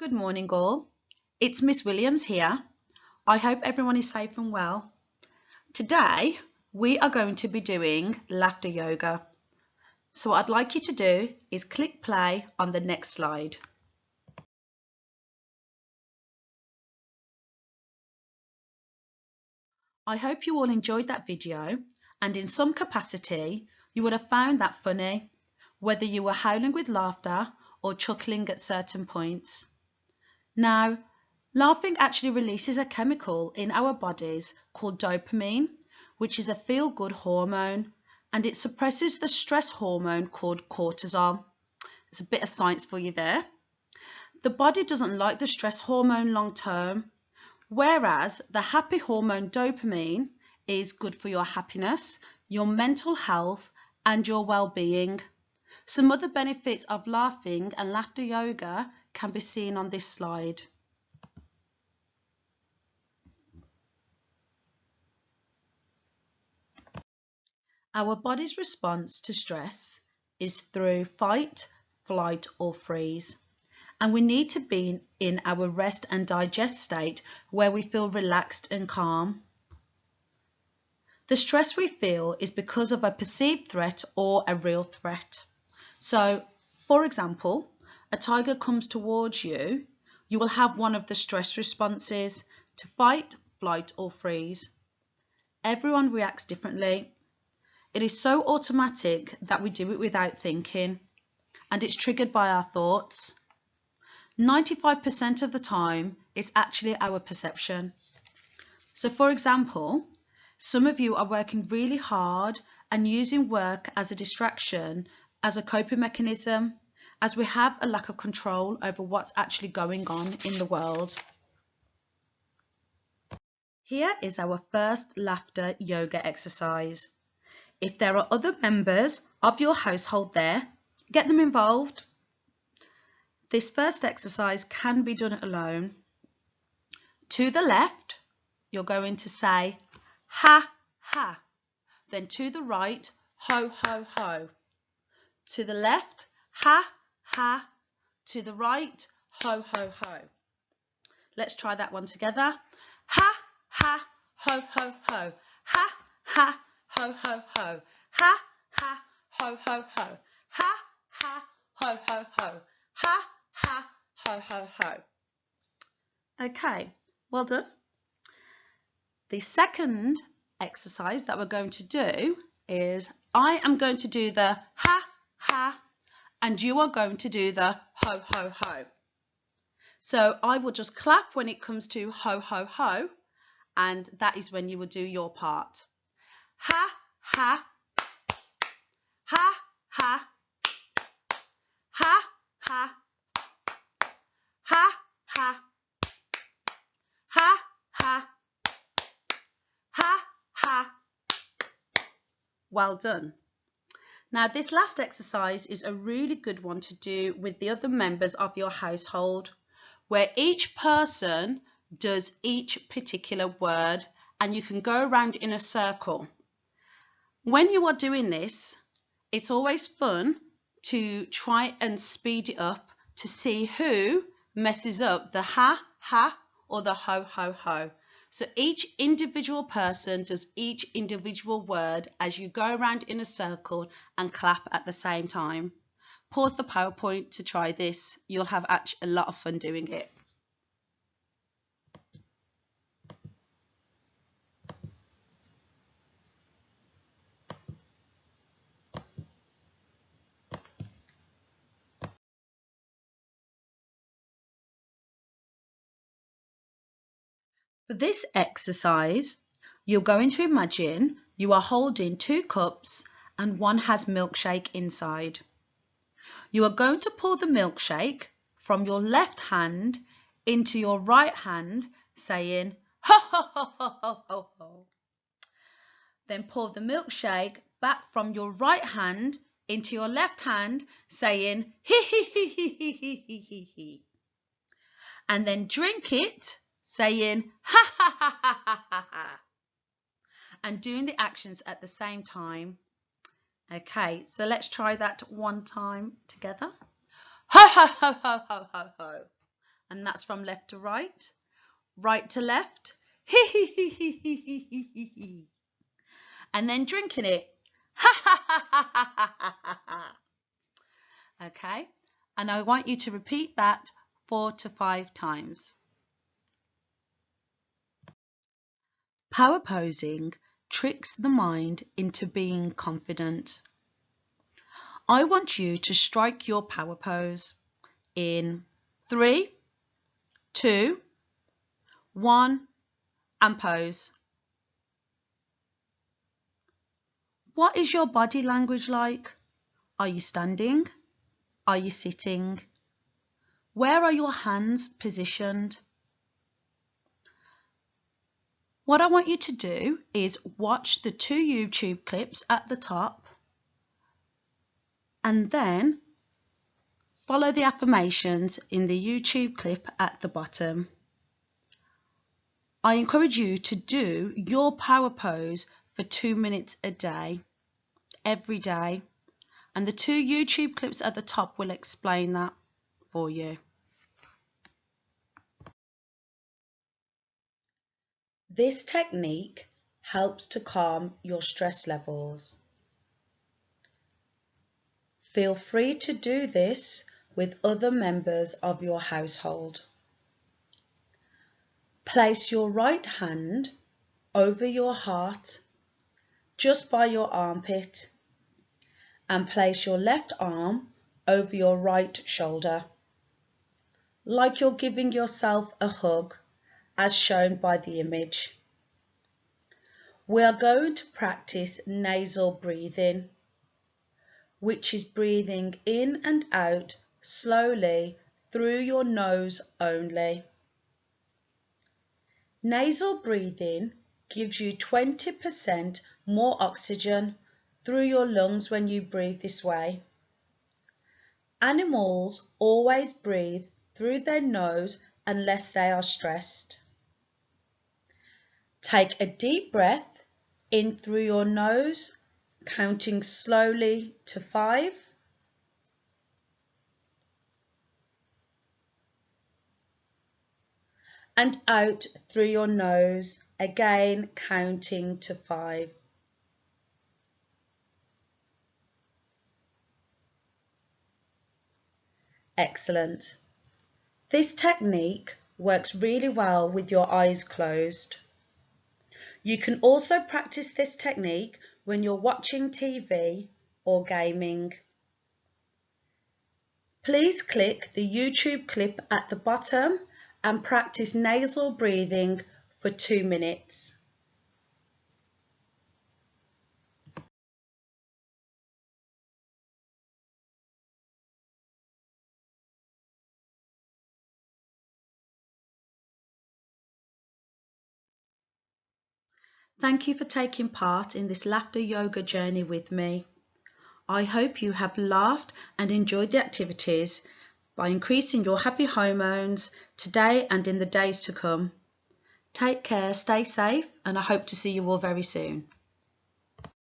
Good morning, all. It's Miss Williams here. I hope everyone is safe and well. Today, we are going to be doing laughter yoga. So what I'd like you to do is click play on the next slide. I hope you all enjoyed that video, and in some capacity, you would have found that funny, whether you were howling with laughter or chuckling at certain points. Now, laughing actually releases a chemical in our bodies called dopamine, which is a feel-good hormone, and it suppresses the stress hormone called cortisol. There's a bit of science for you there. The body doesn't like the stress hormone long term, whereas the happy hormone dopamine is good for your happiness, your mental health, and your well-being. Some other benefits of laughing and laughter yoga can be seen on this slide. Our body's response to stress is through fight, flight, or freeze. And we need to be in our rest and digest state where we feel relaxed and calm. The stress we feel is because of a perceived threat or a real threat. So, for example, a tiger comes towards you, you will have one of the stress responses to fight, flight, or freeze. Everyone reacts differently. It is so automatic that we do it without thinking, and it's triggered by our thoughts. 95% of the time, it's actually our perception. So, for example, some of you are working really hard and using work as a distraction, as a coping mechanism, as we have a lack of control over what's actually going on in the world. Here is our first laughter yoga exercise. If there are other members of your household there, get them involved. This first exercise can be done alone. To the left, you're going to say ha, ha. Then to the right, ho, ho, ho. To the left, ha, ha. To the right, ho, ho, ho. Let's try that one together. Ha, ha, ho, ho, ho. Ha, ha, ho, ho, ho. Ha, ha, ho, ho, ho. Ha, ha, ho, ho, ho. Ha, ha, ho, ho, ho. Okay, well done. The second exercise that we're going to do is I am going to do the ha, ha, and you are going to do the ho, ho, ho. So I will just clap when it comes to ho, ho, ho, and that is when you will do your part. Ha, ha, ha, ha, ha, ha, ha, ha, ha, ha, ha, ha. Well done. Now, this last exercise is a really good one to do with the other members of your household, where each person does each particular word and you can go around in a circle. When you are doing this, it's always fun to try and speed it up to see who messes up the ha, ha, or the ho, ho, ho. So each individual person does each individual word as you go around in a circle and clap at the same time. Pause the PowerPoint to try this. You'll have a lot of fun doing it. For this exercise, you're going to imagine you are holding 2 cups and one has milkshake inside. You are going to pour the milkshake from your left hand into your right hand, saying ho, ho, ho, ho, ho, ho, ho. Then pour the milkshake back from your right hand into your left hand, saying hee hee hee hee hee hee hee hee hee. And then drink it, saying ha ha ha ha ha ha ha, and doing the actions at the same time. Okay, so let's try that one time together. Ho ho ho ho ho ho ho. and that's from left to right, right to left, and then drinking it. Okay, and I want you to repeat that 4 to 5 times. Power posing tricks the mind into being confident. I want you to strike your power pose in 3, 2, 1, and pose. What is your body language like? Are you standing? Are you sitting? Where are your hands positioned? What I want you to do is watch the 2 YouTube clips at the top and then follow the affirmations in the YouTube clip at the bottom. I encourage you to do your power pose for 2 minutes a day, every day, and the 2 YouTube clips at the top will explain that for you. This technique helps to calm your stress levels. Feel free to do this with other members of your household. Place your right hand over your heart, just by your armpit, and place your left arm over your right shoulder, like you're giving yourself a hug, as shown by the image. We are going to practice nasal breathing, which is breathing in and out slowly through your nose only. Nasal breathing gives you 20% more oxygen through your lungs when you breathe this way. Animals always breathe through their nose unless they are stressed. Take a deep breath in through your nose, counting slowly to 5. And out through your nose, again counting to 5. Excellent. This technique works really well with your eyes closed. You can also practice this technique when you're watching TV or gaming. Please click the YouTube clip at the bottom and practice nasal breathing for 2 minutes. Thank you for taking part in this laughter yoga journey with me. I hope you have laughed and enjoyed the activities by increasing your happy hormones today and in the days to come. Take care, stay safe, and I hope to see you all very soon.